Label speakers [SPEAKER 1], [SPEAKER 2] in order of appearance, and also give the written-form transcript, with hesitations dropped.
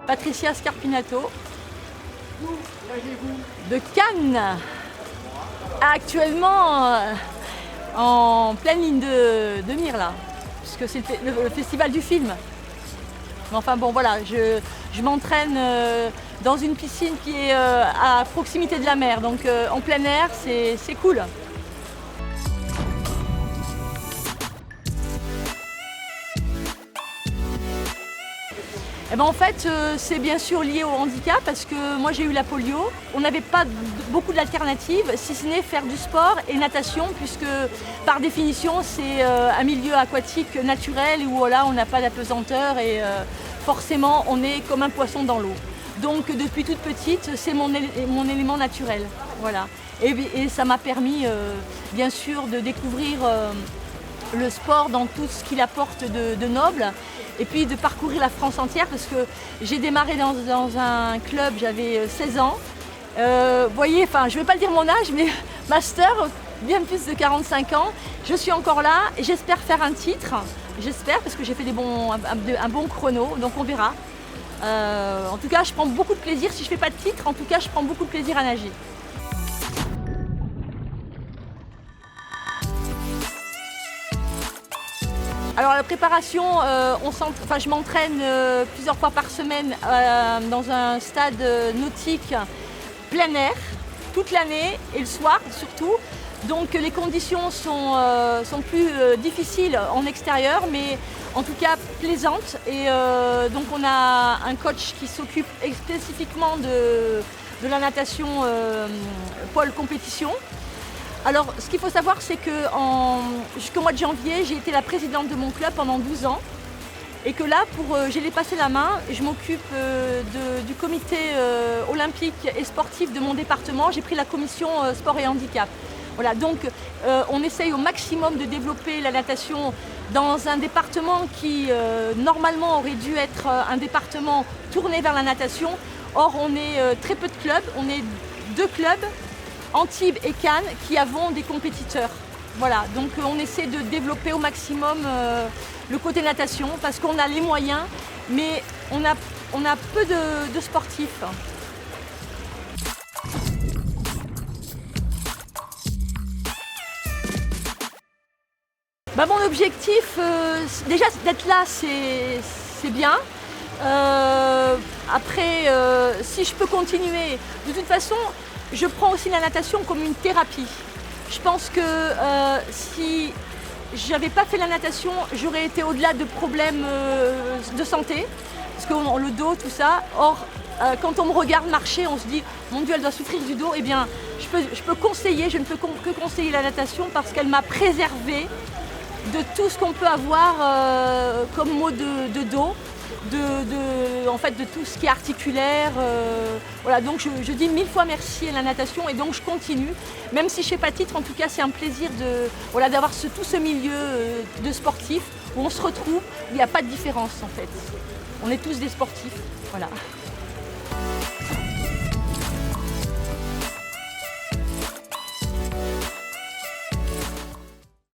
[SPEAKER 1] Patricia Scarpinato, de Cannes, actuellement en pleine ligne de mire là, puisque c'est le festival du film. Mais enfin bon voilà, je m'entraîne dans une piscine qui est à proximité de la mer, donc en plein air, c'est cool. Eh ben en fait, c'est bien sûr lié au handicap parce que moi j'ai eu la polio. On n'avait pas beaucoup d'alternatives, si ce n'est faire du sport et natation, puisque par définition c'est un milieu aquatique naturel où voilà, on n'a pas d'apesanteur et forcément on est comme un poisson dans l'eau. Donc depuis toute petite, c'est mon élément naturel. Voilà. Et ça m'a permis bien sûr de découvrir le sport dans tout ce qu'il apporte de noble. Et puis de parcourir la France entière parce que j'ai démarré dans un club, j'avais 16 ans. Vous voyez, enfin, je ne vais pas dire mon âge, mais master, bien plus de 45 ans. Je suis encore là et j'espère faire un titre. J'espère parce que j'ai fait un bon chrono, donc on verra. En tout cas, je prends beaucoup de plaisir. Si je ne fais pas de titre, en tout cas, je prends beaucoup de plaisir à nager. Alors la préparation, je m'entraîne plusieurs fois par semaine dans un stade nautique plein air, toute l'année et le soir surtout. Donc les conditions sont plus difficiles en extérieur, mais en tout cas plaisantes. Et donc on a un coach qui s'occupe spécifiquement de la natation pôle compétition. Alors, ce qu'il faut savoir, c'est que jusqu'au mois de janvier, j'ai été la présidente de mon club pendant 12 ans. Et que là, j'ai passé la main, je m'occupe du comité olympique et sportif de mon département. J'ai pris la commission sport et handicap. Voilà, donc on essaye au maximum de développer la natation dans un département qui, normalement, aurait dû être un département tourné vers la natation. Or, on est très peu de clubs, on est 2 clubs. Antibes et Cannes qui avons des compétiteurs. Voilà, donc on essaie de développer au maximum le côté natation parce qu'on a les moyens, mais on a peu de sportifs. Mon objectif, déjà d'être là, c'est bien. Après, si je peux continuer, de toute façon, je prends aussi la natation comme une thérapie. Je pense que si je n'avais pas fait la natation, j'aurais été au-delà de problèmes de santé, parce que le dos, tout ça. Or, quand on me regarde marcher, on se dit « Mon Dieu, elle doit souffrir du dos ». Eh bien, je peux conseiller, je ne peux que conseiller la natation parce qu'elle m'a préservée de tout ce qu'on peut avoir comme maux de dos. De tout ce qui est articulaire. Voilà, donc je dis 1000 fois merci à la natation et donc je continue. Même si je ne fais pas de titre, en tout cas c'est un plaisir d'avoir tout ce milieu de sportifs où on se retrouve, où il n'y a pas de différence en fait. On est tous des sportifs, voilà.